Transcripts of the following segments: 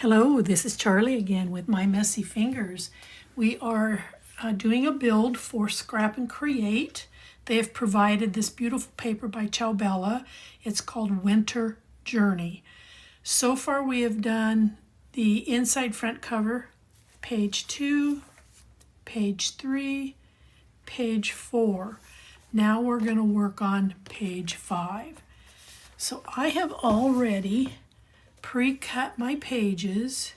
Hello, this is Charlie again with My Messy Fingers. We are doing a build for Scrap and Create. They have provided this beautiful paper by Ciao. It's called Winter Journey. So far we have done the inside front cover, page 2, page 3, page 4. Now we're going to work on page 5. So I have already pre-cut my pages,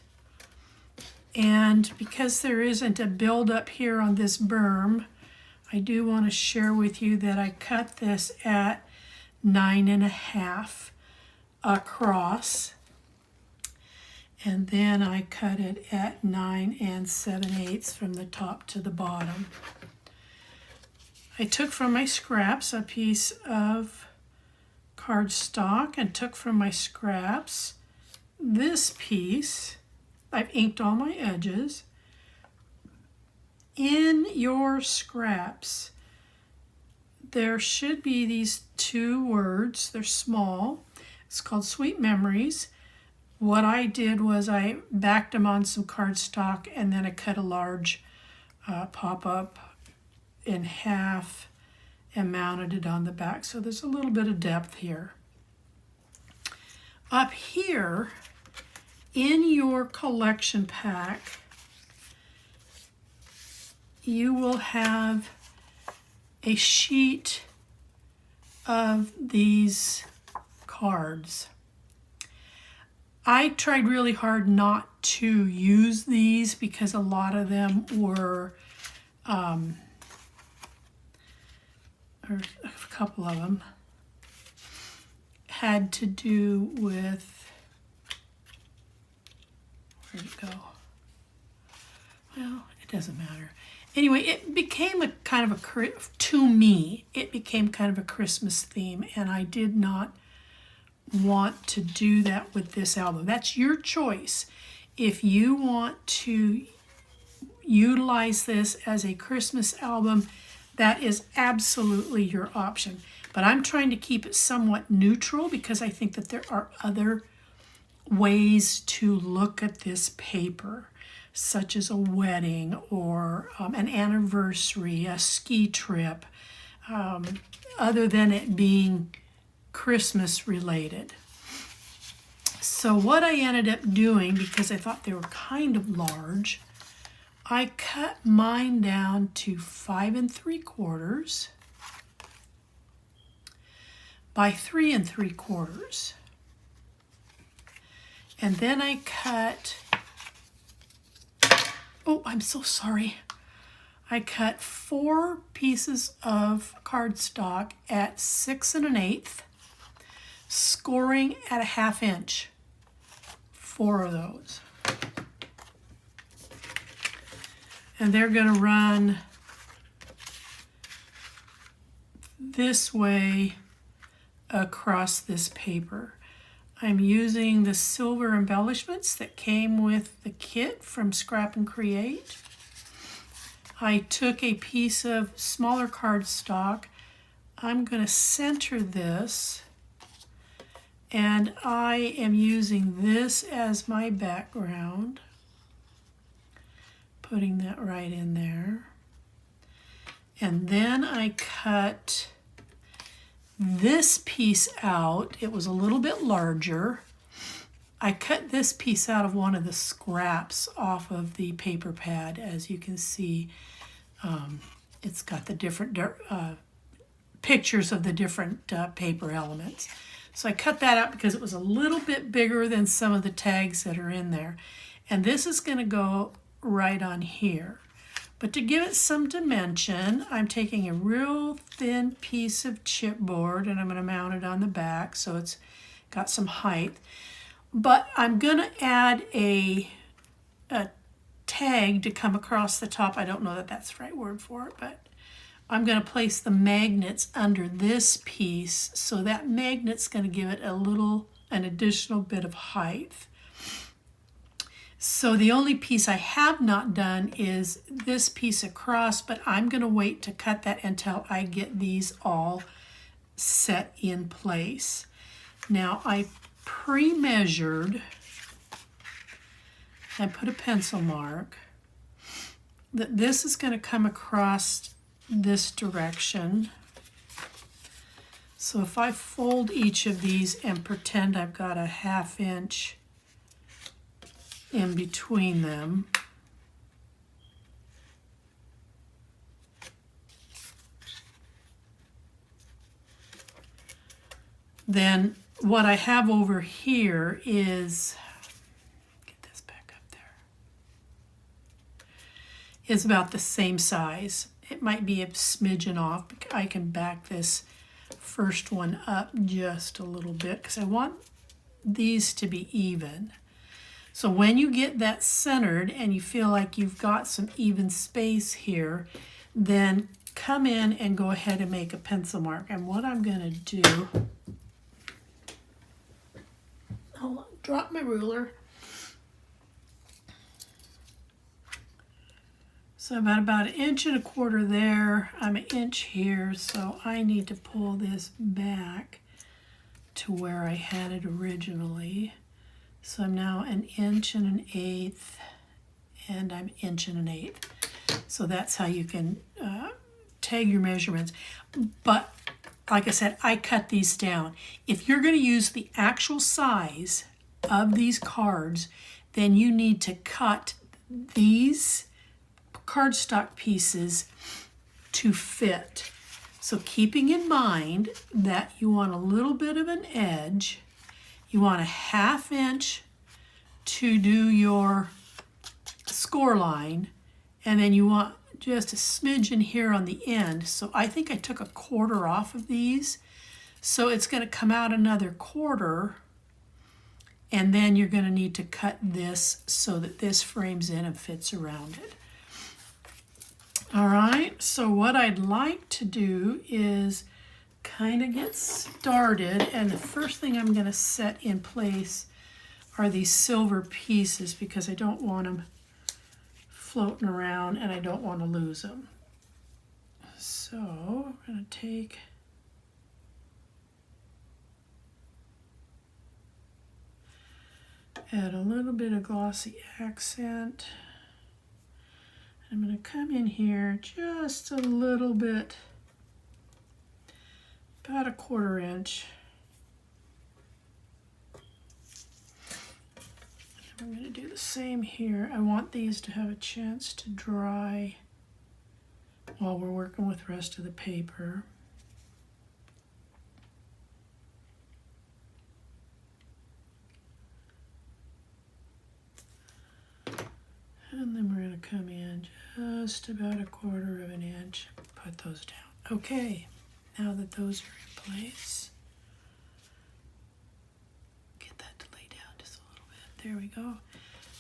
and because there isn't a build up here on this berm, I do want to share with you that I cut this at 9.5 across, and then I cut it at 9 7/8 from the top to the bottom. I took from my scraps a piece of cardstock and took from my scraps this piece. I've inked all my edges. In your scraps, there should be these two words. They're small. It's called Sweet Memories. What I did was I backed them on some cardstock, and then I cut a large pop-up in half and mounted it on the back. So there's a little bit of depth here. Up here, in your collection pack, you will have a sheet of these cards. I tried really hard not to use these because a lot of them were, or a couple of them, had to do with, where'd it go? Well, it doesn't matter. Anyway, it became a kind of a, to me, it became kind of a Christmas theme, and I did not want to do that with this album. That's your choice. If you want to utilize this as a Christmas album, that is absolutely your option. But I'm trying to keep it somewhat neutral because I think that there are other ways to look at this paper, such as a wedding or an anniversary, a ski trip, other than it being Christmas related. So what I ended up doing, because I thought they were kind of large, I cut mine down to 5 3/4 by 3 3/4. And then I cut, oh, I'm so sorry. I cut 4 pieces of cardstock at 6 1/8, scoring at a 1/2 inch. 4 of those. And they're going to run this way across this paper. I'm using the silver embellishments that came with the kit from Scrap and Create. I took a piece of smaller cardstock. I'm going to center this, and I am using this as my background. Putting that right in there. And then I cut this piece out. It was a little bit larger. I cut this piece out of one of the scraps off of the paper pad. As you can see, it's got the different pictures of the different paper elements. So I cut that out because it was a little bit bigger than some of the tags that are in there. And this is going to go right on here. But to give it some dimension, I'm taking a real thin piece of chipboard and I'm going to mount it on the back so it's got some height. But I'm going to add a tag to come across the top. I don't know that that's the right word for it, but I'm going to place the magnets under this piece, so that magnet's going to give it an additional bit of height. So the only piece I have not done is this piece across, but I'm going to wait to cut that until I get these all set in place. Now I pre-measured and put a pencil mark that this is going to come across this direction. So if I fold each of these and pretend I've got a 1/2 inch in between them, then what I have over here is, get this back up there, is about the same size. It might be a smidgen off. I can back this first one up just a little bit because I want these to be even. So when you get that centered and you feel like you've got some even space here, then come in and go ahead and make a pencil mark. And what I'm going to do, hold on, drop my ruler. So I'm at about 1.25 inches there. I'm 1 inch here, so I need to pull this back to where I had it originally. So I'm now 1 1/8 inches, and I'm 1 1/8 inches. So that's how you can tag your measurements. But like I said, I cut these down. If you're going to use the actual size of these cards, then you need to cut these cardstock pieces to fit. So keeping in mind that you want a little bit of an edge, you want a 1/2 inch to do your score line, and then you want just a smidgen here on the end. So I think I took 1/4 off of these. So it's going to come out another 1/4, and then you're going to need to cut this so that this frames in and fits around it. All right, so what I'd like to do is kind of get started, and the first thing I'm going to set in place are these silver pieces because I don't want them floating around and I don't want to lose them. So I'm going to take add a little bit of glossy accent. I'm going to come in here just a little bit, about 1/4 inch. I'm going to do the same here. I want these to have a chance to dry while we're working with the rest of the paper. And then we're going to come in just about 1/4 inch, put those down. Okay, now that those are in place, get that to lay down just a little bit. There we go.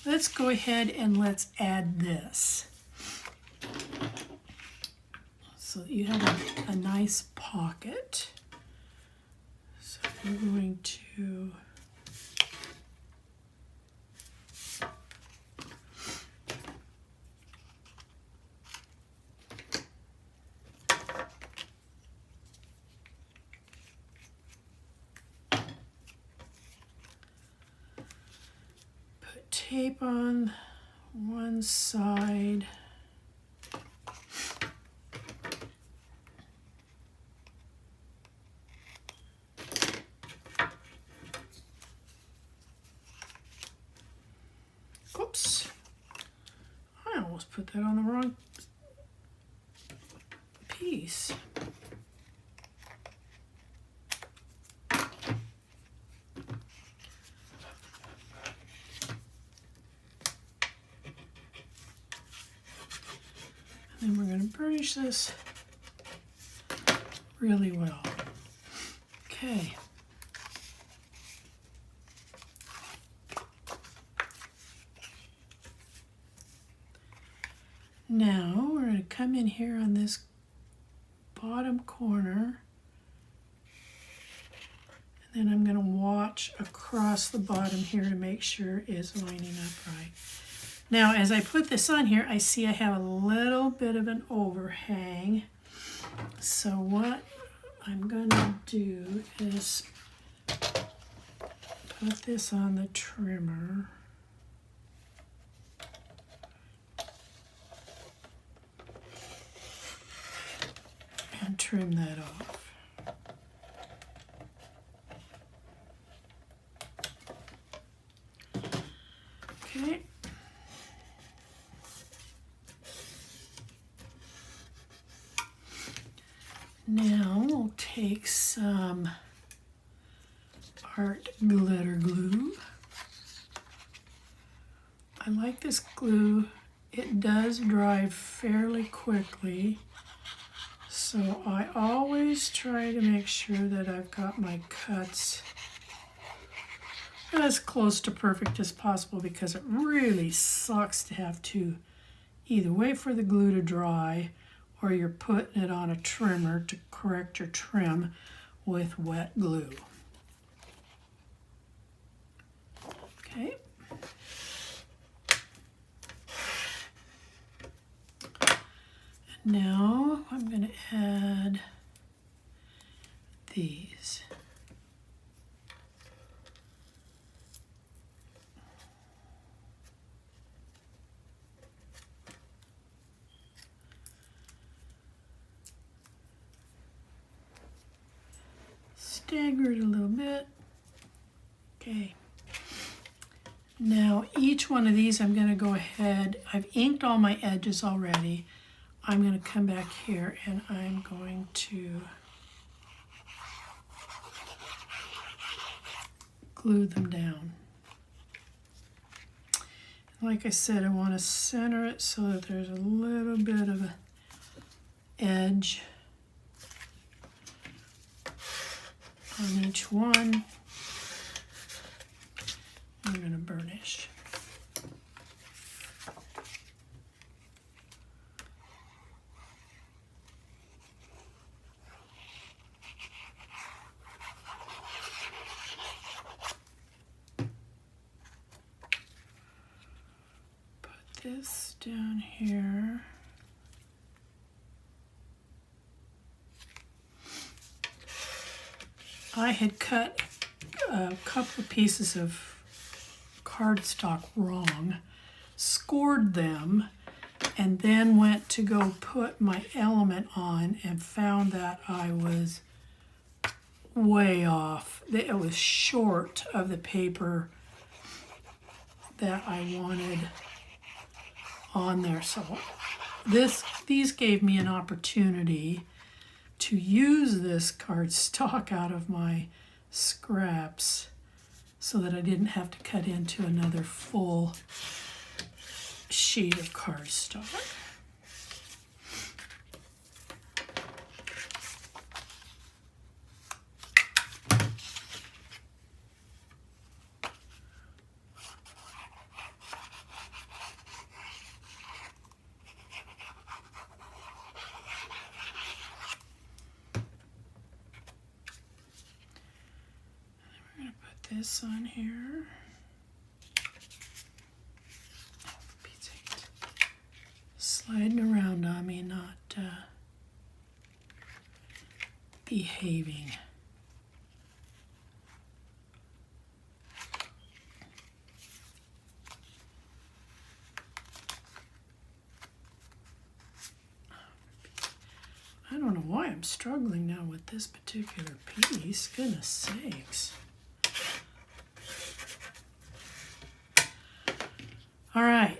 Let's go ahead and let's add this. So that you have a nice pocket. So we're going to tape on one side. Oops, I almost put that on the wrong piece. And we're going to burnish this really well. Okay. Now we're going to come in here on this bottom corner, and then I'm going to watch across the bottom here to make sure it's lining up right. Now, as I put this on here, I see I have a little bit of an overhang. So what I'm going to do is put this on the trimmer. trim that off. Okay. Now we'll take some art glitter glue. I like this glue. It does dry fairly quickly, so I always try to make sure that I've got my cuts as close to perfect as possible, because it really sucks to have to either wait for the glue to dry or you're putting it on a trimmer to correct your trim with wet glue. Okay. And now I'm going to add these. Stagger it a little bit. Okay. Now each one of these I'm going to go ahead, I've inked all my edges already. I'm going to come back here and I'm going to glue them down. Like I said, I want to center it so that there's a little bit of an edge on each one. I'm going to burnish. Put this down here. I had cut a couple of pieces of cardstock wrong, scored them, and then went to go put my element on and found that I was way off. It was short of the paper that I wanted on there. So these gave me an opportunity to use this cardstock out of my scraps so that I didn't have to cut into another full sheet of cardstock. This on here. Sliding around on me, not behaving. I don't know why I'm struggling now with this particular piece. Goodness sakes. All right,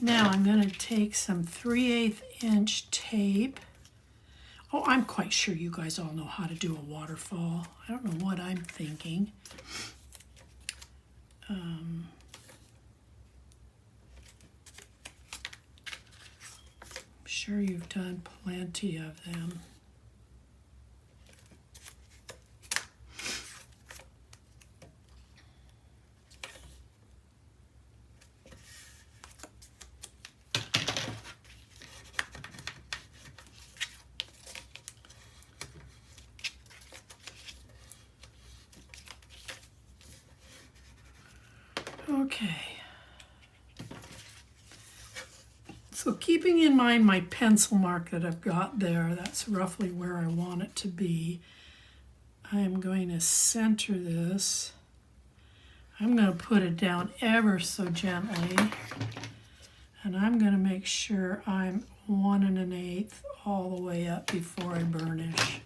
now I'm going to take some 3/8 inch tape. Oh, I'm quite sure you guys all know how to do a waterfall. I don't know what I'm thinking. I'm sure you've done plenty of them. Okay, so keeping in mind my pencil mark that I've got there, that's roughly where I want it to be. I'm going to center this. I'm going to put it down ever so gently, and I'm going to make sure I'm 1 1/8 all the way up before I burnish.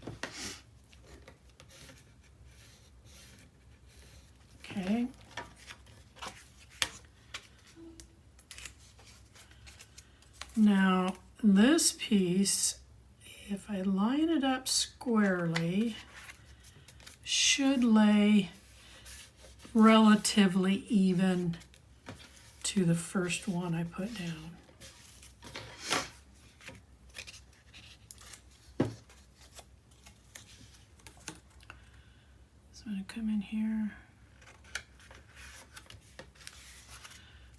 Okay. Now this piece, if I line it up squarely, should lay relatively even to the first one I put down. So I'm going to come in here,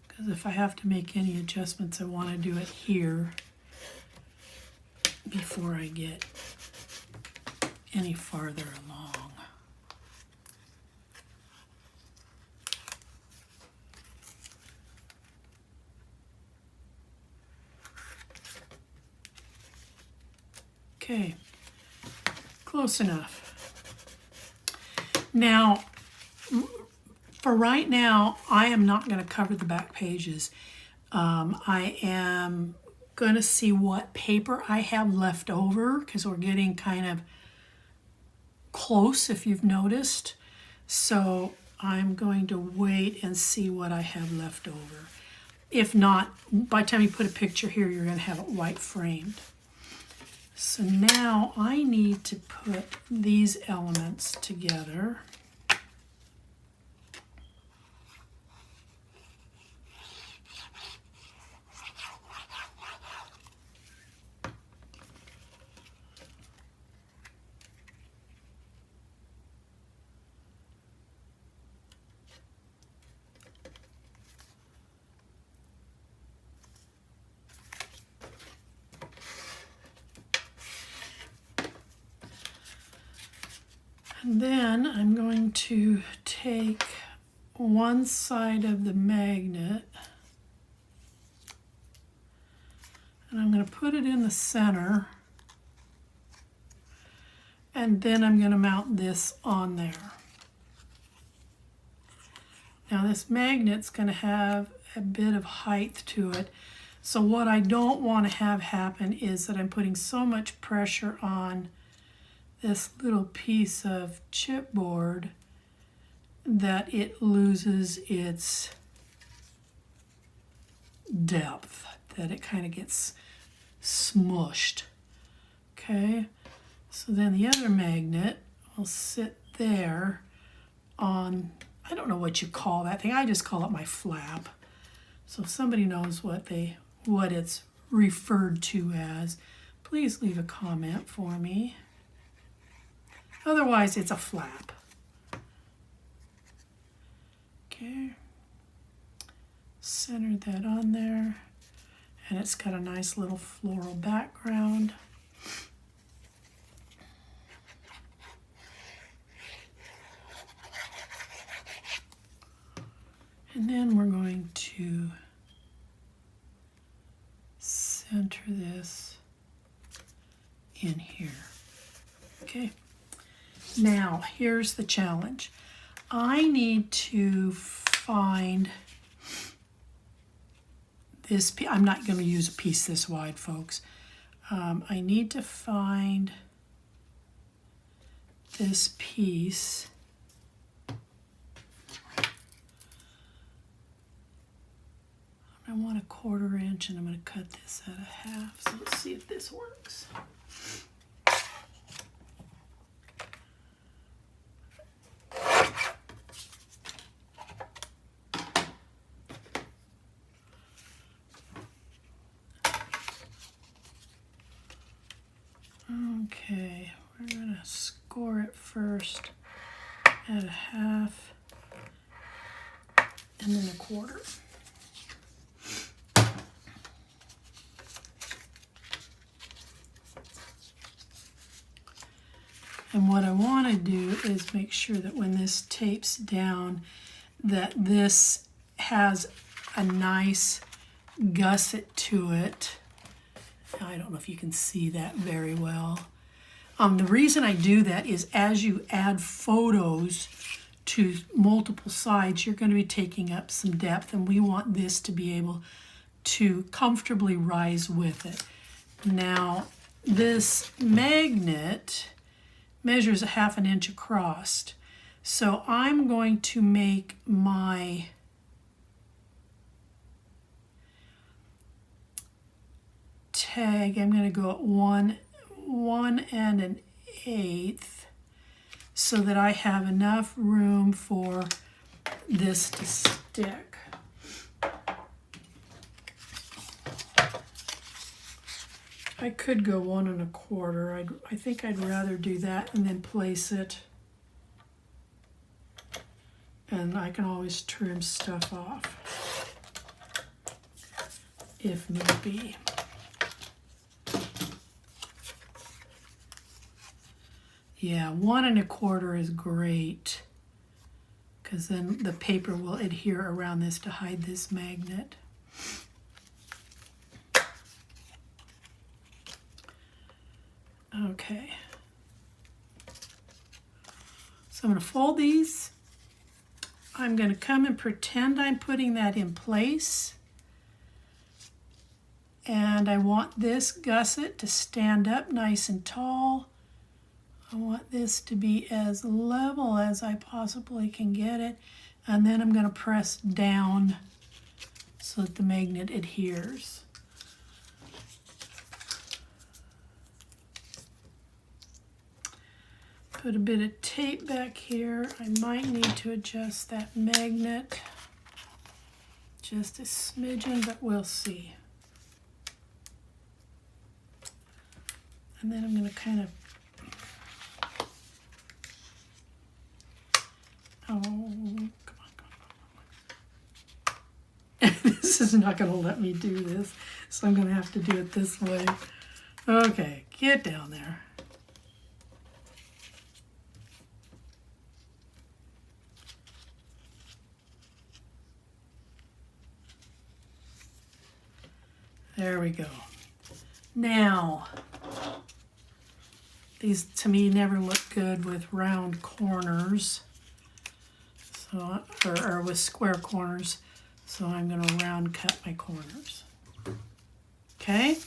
because if I have to make any adjustments, I want to do it here before I get any farther along. Okay, close enough. Now, for right now, I am not going to cover the back pages. I am going to see what paper I have left over, because we're getting kind of close, if you've noticed. So I'm going to wait and see what I have left over. If not, by the time you put a picture here, you're going to have it white framed. So now I need to put these elements together. And then I'm going to take one side of the magnet and I'm going to put it in the center, and then I'm going to mount this on there. Now this magnet's going to have a bit of height to it, so what I don't want to have happen is that I'm putting so much pressure on this little piece of chipboard that it loses its depth, that it kind of gets smushed. Okay, so then the other magnet will sit there on, I don't know what you call that thing, I just call it my flap. So if somebody knows what it's referred to as, please leave a comment for me. Otherwise, it's a flap. Okay, center that on there, and it's got a nice little floral background. And then we're going to center this in here. Okay. Now, here's the challenge. I need to find this piece. I'm not going to use a piece this wide, folks. I need to find this piece. I want a 1/4 inch, and I'm going to cut this at 1/2. So let's see if this works. Okay, we're going to score it first at 1/2 and then 1/4. And what I want to do is make sure that when this tapes down, that this has a nice gusset to it. I don't know if you can see that very well. The reason I do that is as you add photos to multiple sides, you're going to be taking up some depth, and we want this to be able to comfortably rise with it. Now, this magnet measures a 1/2 inch across. So I'm going to make my tag, I'm going to go at 1 1/8 so that I have enough room for this to stick. I could go 1 1/4. I think I'd rather do that and then place it. And I can always trim stuff off if need be. Yeah, 1 1/4 is great because then the paper will adhere around this to hide this magnet. Okay. So I'm going to fold these. I'm going to come and pretend I'm putting that in place. And I want this gusset to stand up nice and tall. I want this to be as level as I possibly can get it. And then I'm going to press down so that the magnet adheres. Put a bit of tape back here. I might need to adjust that magnet just a smidgen, but we'll see. And then I'm going to kind of, come on. This is not going to let me do this, so I'm going to have to do it this way. Okay, get down there. There we go. Now, these to me never look good with round corners, so or with square corners. So I'm going to round cut my corners. Okay.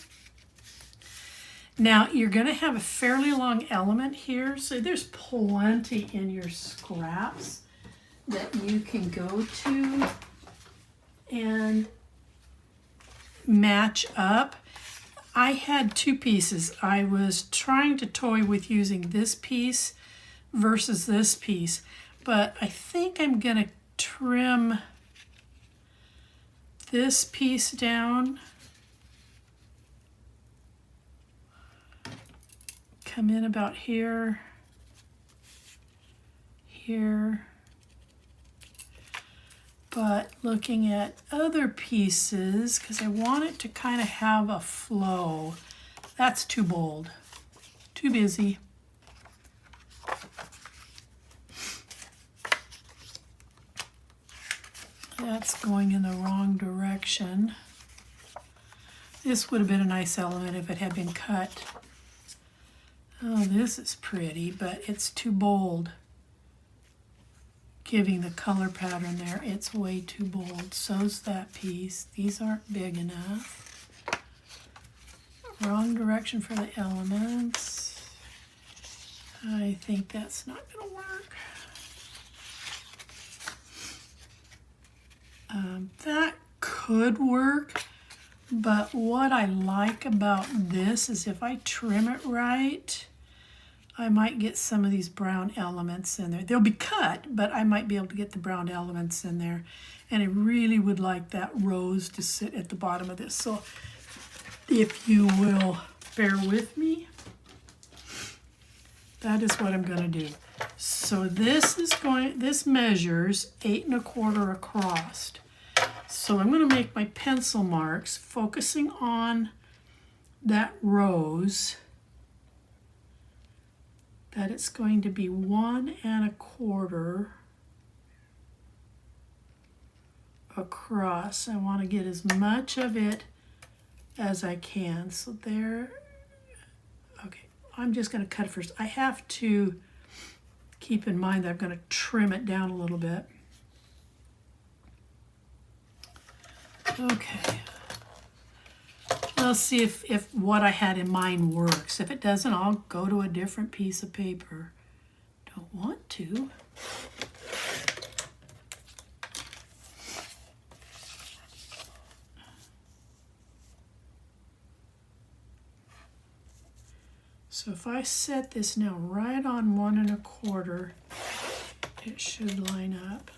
Now you're going to have a fairly long element here, so there's plenty in your scraps that you can go to and match up. I had 2 pieces. I was trying to toy with using this piece versus this piece, but I think I'm going to trim this piece down, come in about here, here, but looking at other pieces, because I want it to kind of have a flow. That's too bold, too busy. That's going in the wrong direction. This would have been a nice element if it had been cut. Oh, this is pretty, but it's too bold. Giving the color pattern there, it's way too bold. So's that piece. These aren't big enough. Wrong direction for the elements. I think that's not going to work. That could work, but what I like about this is if I trim it right, I might get some of these brown elements in there. They'll be cut, but I might be able to get the brown elements in there. And I really would like that rose to sit at the bottom of this. So if you will bear with me, that is what I'm going to do. So this measures 8 1/4 across. So I'm going to make my pencil marks focusing on that rose, that it's going to be 1 1/4 across. I want to get as much of it as I can. So there, okay, I'm just going to cut it first. I have to keep in mind that I'm going to trim it down a little bit. Okay. Well, see if what I had in mind works. If it doesn't, I'll go to a different piece of paper. Don't want to. So if I set this now right on 1 1/4, it should line up.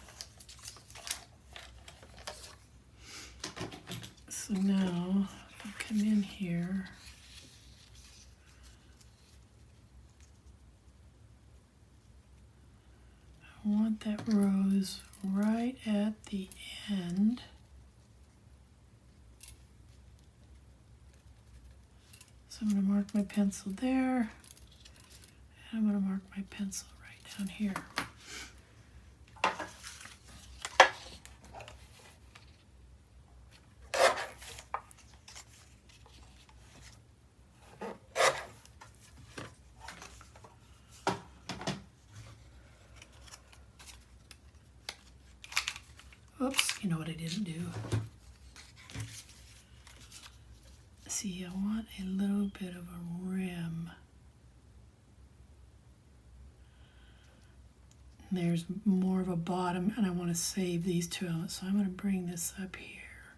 So now I come in here. I want that rose right at the end. So I'm going to mark my pencil there, and I'm going to mark my pencil right down here. Oops, you know what I didn't do? See, I want a little bit of a rim. And there's more of a bottom, and I want to save these two elements. So I'm going to bring this up here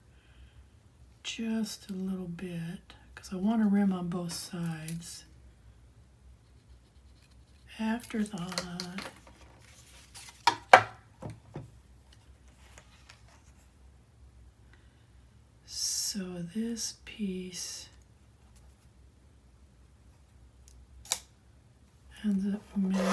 just a little bit, because I want a rim on both sides. Afterthought. So this piece ends up measuring.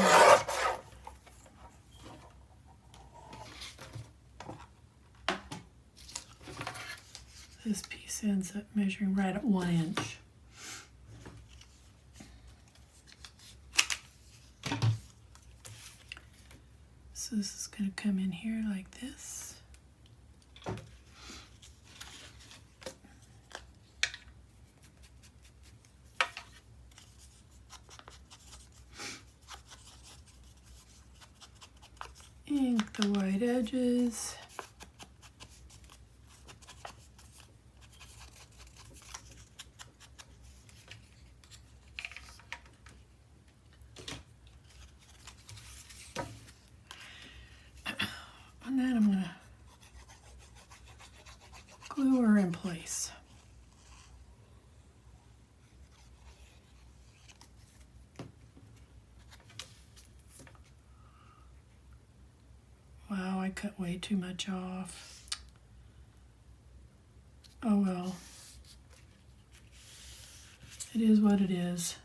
This piece ends up measuring right at 1 inch. So this is going to come in here like this. Ink the white edges. And then I'm going to glue her in place. Wow, I cut way too much off. Oh well. It is what it is.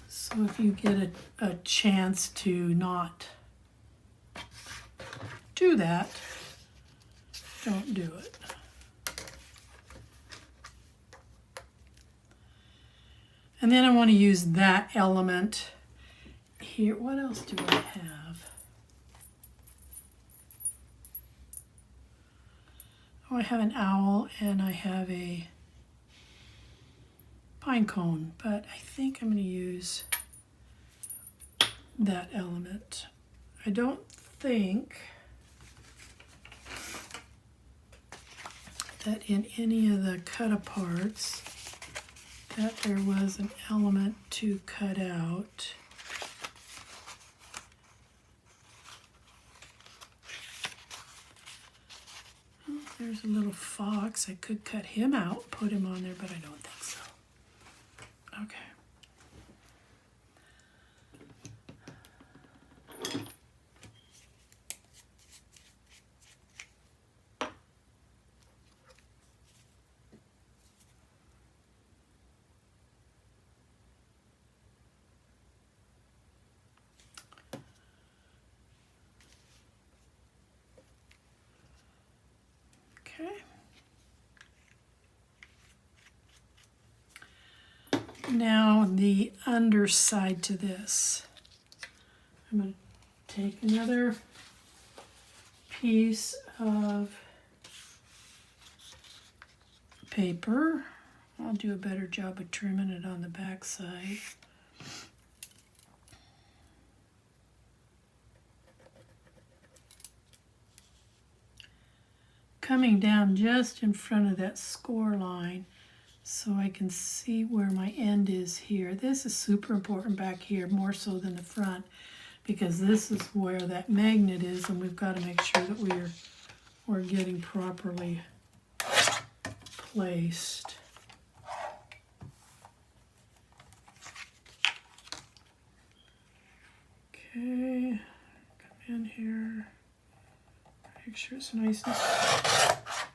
So if you get a chance to not do that, don't do it. And then I want to use that element here. What else do I have? Oh, I have an owl and I have a pine cone, but I think I'm going to use that element. I don't think that in any of the cut-aparts that there was an element to cut out. Oh, there's a little fox. I could cut him out, put him on there, but I don't think so. Okay. Okay. Now the underside to this. I'm going to take another piece of paper. I'll do a better job of trimming it on the back side. coming down just in front of that score line so I can see where my end is here. This is super important back here, more so than the front, because this is where that magnet is, and we've got to make sure that we're getting properly placed. Okay, come in here, make sure it's nice and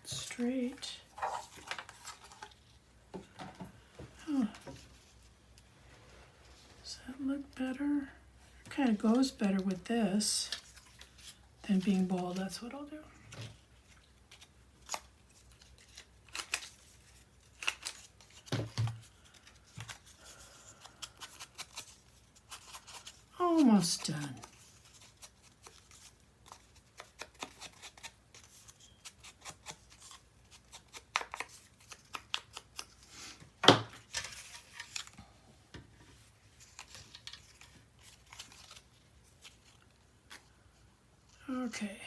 straight. Oh. Does that look better? It kind of goes better with this than being bald. That's what I'll do. Almost done. Okay.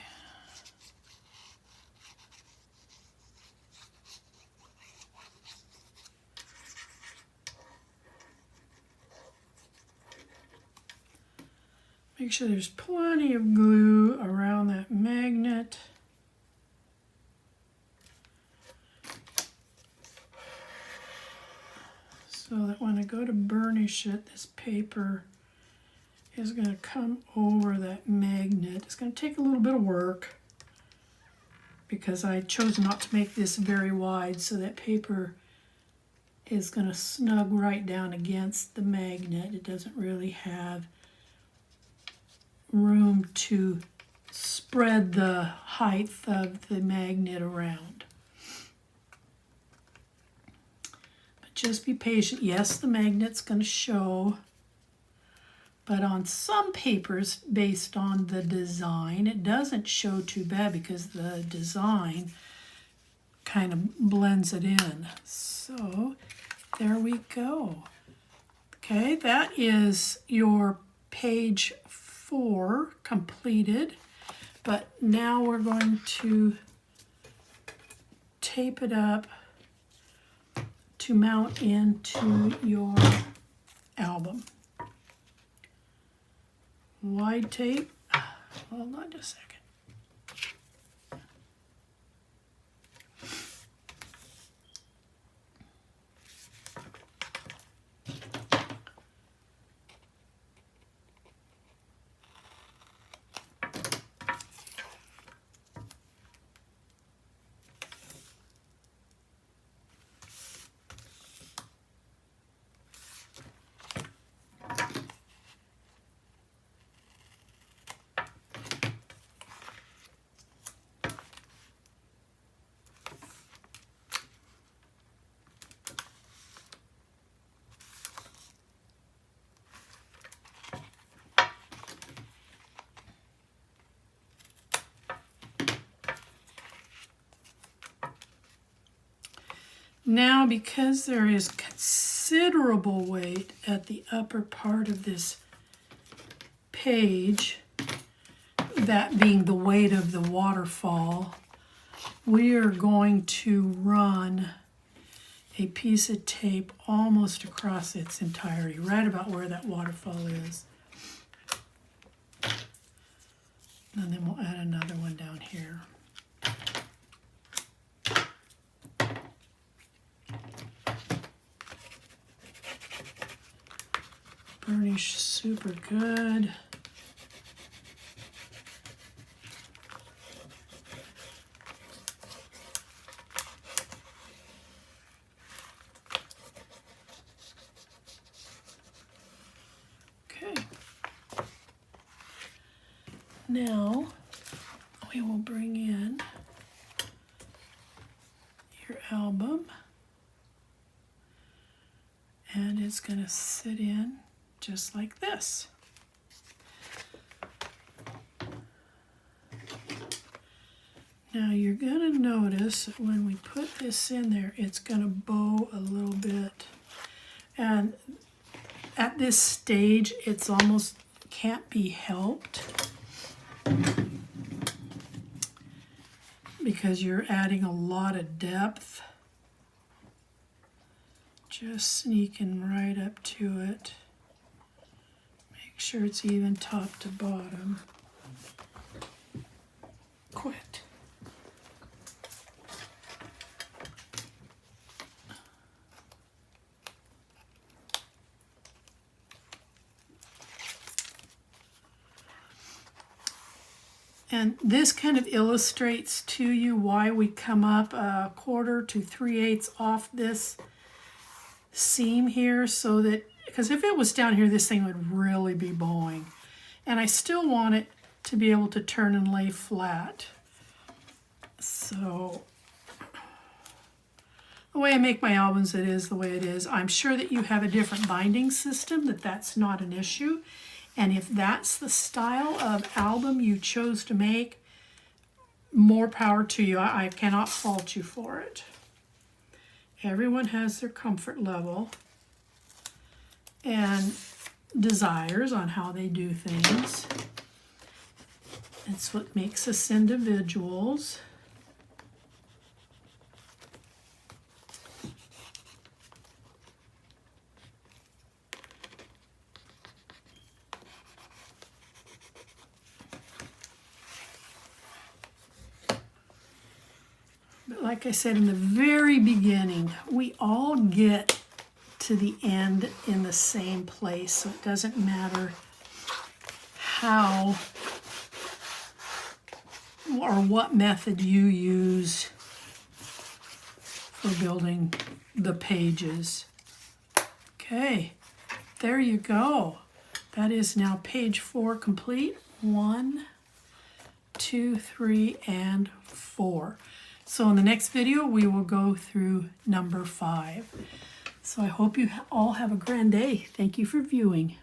Make sure there's plenty of glue around that magnet. So that when I go to burnish it, this paper is going to come over that magnet. It's going to take a little bit of work because I chose not to make this very wide, so that paper is going to snug right down against the magnet. It doesn't really have room to spread the height of the magnet around. But just be patient. Yes, the magnet's going to show, but on some papers, based on the design, it doesn't show too bad because the design kind of blends it in. So there we go. Okay, that is your page 4 completed, but now we're going to tape it up to mount into your album. Wide tape. Hold on just a second. Now, because there is considerable weight at the upper part of this page, that being the weight of the waterfall, we are going to run a piece of tape almost across its entirety, right about where that waterfall is. And then we'll add another one down here. Burnish super good. Okay. Now we will bring in your album, and it's going to sit in just like this. Now you're going to notice that when we put this in there, it's going to bow a little bit. And at this stage, it's almost can't be helped because you're adding a lot of depth. Just sneaking right up to it. Make sure it's even top to bottom. Quit. And this kind of illustrates to you why we come up 1/4 to 3/8 off this seam here, so that, because if it was down here, this thing would really be bowing. And I still want it to be able to turn and lay flat. So the way I make my albums, it is the way it is. I'm sure that you have a different binding system, that's not an issue. And if that's the style of album you chose to make, more power to you. I cannot fault you for it. Everyone has their comfort level and desires on how they do things. It's what makes us individuals. But like I said in the very beginning, we all get to the end in the same place, so it doesn't matter how or what method you use for building the pages. Okay, there you go. That is now page 4 complete. 1, 2, 3, and 4. So in the next video, we will go through number 5. So I hope you all have a grand day. Thank you for viewing.